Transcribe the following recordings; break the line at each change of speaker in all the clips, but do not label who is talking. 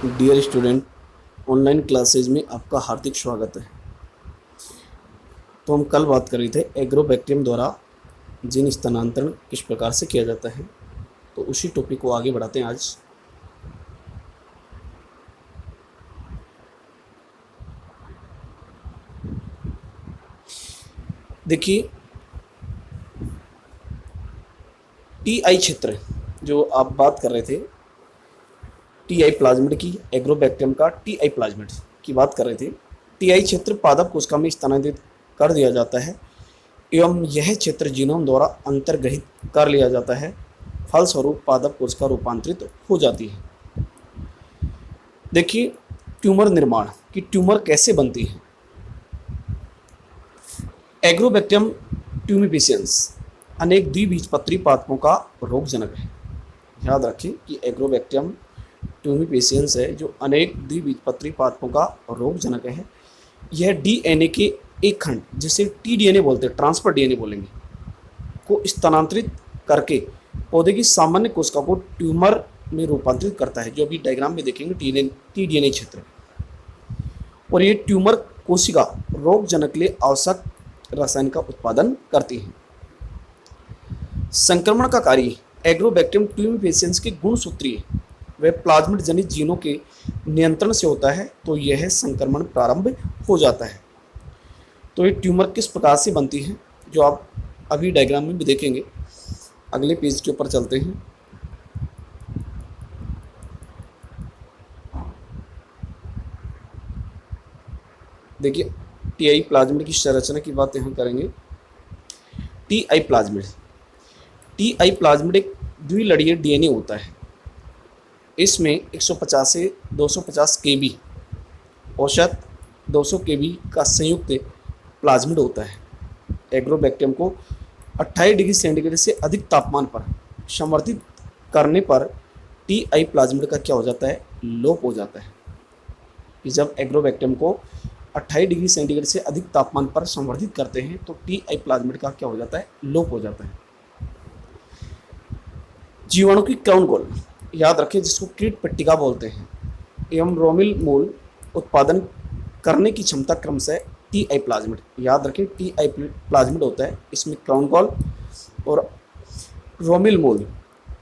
Dear student, online classes में आपका हार्दिक स्वागत है। तो हम कल बात कर रहे थे एग्रोबैक्टीरियम द्वारा जीन स्थानांतरण किस प्रकार से किया जाता है, तो उसी टॉपिक को आगे बढ़ाते हैं आज। देखिए, टीआई क्षेत्र जो आप बात कर रहे थे, टीआई प्लाज्मिड की, एग्रोबैक्टीरियम का टीआई प्लाज्मिड की बात कर रहे थे। टीआई क्षेत्र पादप कोशिका में स्थानांतरित कर दिया जाता है एवं यह क्षेत्र जीनोम द्वारा अंतर्ग्रहित कर लिया जाता है। फलस्वरूप पादप कोशिका रूपांतरित हो जाती है। देखिए, ट्यूमर निर्माण कि ट्यूमर कैसे बनती है। एग्रोबैक्टीरियम ट्यूमिफिशियंस अनेक द्विबीजपत्री पादपों का रोगजनक है। याद रखें कि एग्रोबैक्टीरियम ट्यूमिफिशियंस है जो अनेक द्विबीजपत्री पादपों का रोगजनक है। यह डीएनए के एक खंड, जिसे टीडीएनए बोलते हैं, ट्रांसफर डीएनए बोलेंगे, को स्थानांतरित करके पौधे की सामान्य कोशिका को ट्यूमर में रूपांतरित करता है, जो अभी डायग्राम में देखेंगे टीडीएनए क्षेत्र। और ये ट्यूमर कोशिका रोगजनक के लिए आवश्यक रसायन का उत्पादन करती है। संक्रमण का कार्य एग्रोबैक्टीरियम ट्यूमिफिशियंस के गुणसूत्रीय व प्लाज्मिड जनित जीनों के नियंत्रण से होता है, तो यह संक्रमण प्रारंभ हो जाता है। तो ये ट्यूमर किस प्रकार से बनती है, जो आप अभी डायग्राम में भी देखेंगे। अगले पेज के ऊपर चलते हैं। देखिए, टीआई प्लाज्मिड की संरचना की बात यहाँ करेंगे। टीआई प्लाज्मिड एक द्विलड़ीय डीएनए होता है। इसमें 150 से 250 केबी औसत 200 केबी का संयुक्त प्लाज्मिड होता है। एग्रोबैक्टीरियम को 28 डिग्री सेंटीग्रेड से अधिक तापमान पर संवर्धित करने पर टीआई प्लाज्मिड का क्या हो जाता है, लोप हो जाता है। कि जब एग्रोबैक्टीरियम को 28 डिग्री सेंटीग्रेड से अधिक तापमान पर संवर्धित करते हैं तो टीआई प्लाज्मिड का क्या हो जाता है, लोप हो जाता है। जीवाणु की क्राउन गोल, याद रखें, जिसको कीट पट्टिका बोलते हैं, एवं रोमिल मूल उत्पादन करने की क्षमता क्रमशः टीआई प्लाज्मिड, याद रखें टीआई प्लाज्मिड होता है, इसमें क्राउन गॉल और रोमिल मूल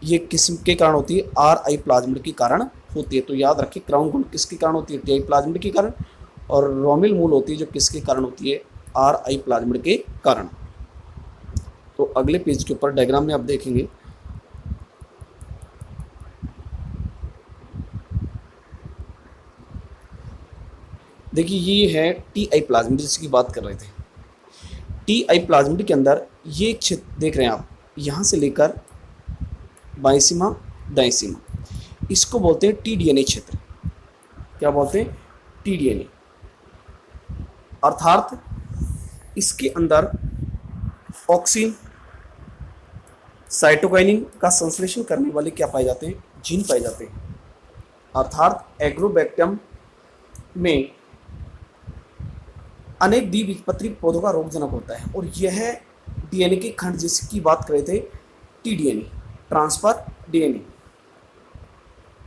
ये किस्म के कारण होती है, आरआई प्लाज्मिड के कारण होती है। तो याद रखें क्राउन गॉल किसके कारण होती है, टीआई प्लाज्मिड के कारण, और रोमिल मूल होती है जो किसके कारण होती है, आरआई प्लाज्मिड के कारण। तो अगले पेज के ऊपर डायग्राम में आप देखेंगे। देखिए, ये है टीआई प्लाज्मिड जिसकी बात कर रहे थे। टीआई प्लाज्मिड के अंदर ये क्षेत्र देख रहे हैं आप, यहाँ से लेकर बाईं सीमा दाईं सीमा, इसको बोलते हैं टीडीएनए क्षेत्र। क्या बोलते हैं, टीडीएनए। अर्थात इसके अंदर ऑक्सिन, साइटोकाइनिन का संश्लेषण करने वाले क्या पाए जाते हैं, जीन पाए जाते हैं। अर्थात एग्रोबैक्टीरियम में अनेक द्विबीजपत्री पौधों का रोगजनक होता है, और यह डीएनए के खंड जिसकी बात कर रहे थे, टीडीएनए, ट्रांसफर डीएनए,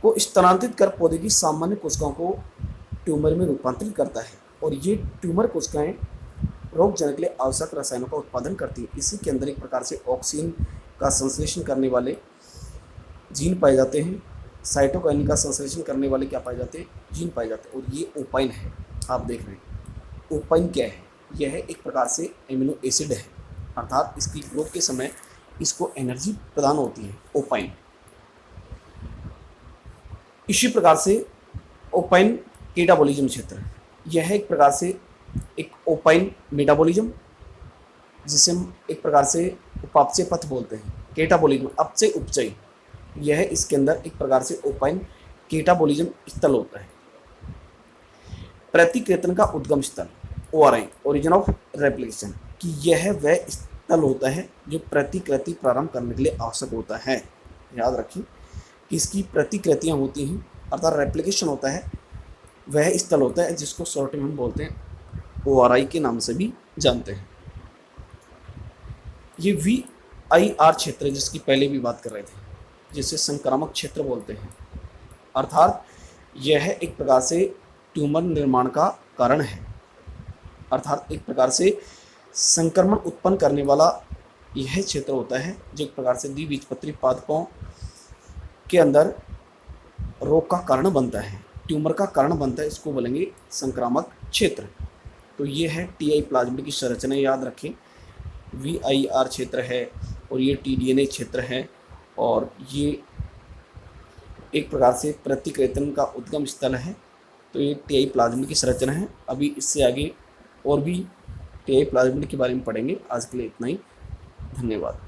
को स्थानांतरित कर पौधे की सामान्य कोशिकाओं को ट्यूमर में रूपांतरित करता है। और ये ट्यूमर कोशिकाएं रोगजनक के लिए आवश्यक रसायनों का उत्पादन करती है। इसी के अंदर एक प्रकार से ऑक्सीन का संश्लेषण करने वाले जीन पाए जाते हैं, साइटोकाइनिन का संश्लेषण करने वाले क्या पाए जाते हैं, जीन पाए जाते हैं। और ये ओपाइन है, आप देख रहे हैं। ओपाइन क्या है, यह एक प्रकार से एमिनो एसिड है, अर्थात इसकी ग्रोथ के समय इसको एनर्जी प्रदान होती है, ओपाइन। इसी प्रकार से ओपाइन कैटाबोलिज्म क्षेत्र, यह एक प्रकार से एक ओपाइन मेटाबॉलिज्म, जिसे हम एक प्रकार से उपापचय पथ बोलते हैं, कैटाबोलिज्म अपचय उपचय, यह इसके अंदर एक प्रकार से ओपाइन कैटाबोलिज्म स्थल होता है। प्रतिकृतन का उद्गम स्थल, ओआरआई, ओरिजिन ऑफ रेप्लिकेशन, कि यह वह स्थल होता है जो प्रतिकृति प्रारंभ करने के लिए आवश्यक होता है। याद रखिए कि इसकी प्रतिकृतियाँ होती हैं, अर्थात रेप्लिकेशन होता है, वह स्थल होता है जिसको शॉर्ट में हम बोलते हैं ओआरआई के नाम से भी जानते हैं। ये VIR क्षेत्र जिसकी पहले भी बात कर रहे थे, जिसे संक्रामक क्षेत्र बोलते हैं, अर्थात यह एक प्रकार से ट्यूमर निर्माण का कारण है, अर्थात एक प्रकार से संक्रमण उत्पन्न करने वाला यह क्षेत्र होता है जो एक प्रकार से द्विबीजपत्री पादपों के अंदर रोग का कारण बनता है, ट्यूमर का कारण बनता है, इसको बोलेंगे संक्रामक क्षेत्र। तो ये है टीआई प्लाज्मिड की संरचना, याद रखें VIR क्षेत्र है और ये TDNA क्षेत्र है, और ये एक प्रकार से प्रतिकृतन का उद्गम स्थल है। तो ये टीआई प्लाज्मिड की संरचना है। अभी इससे आगे और भी टीआई प्लाज्मिड के बारे में पढ़ेंगे। आज के लिए इतना ही, धन्यवाद।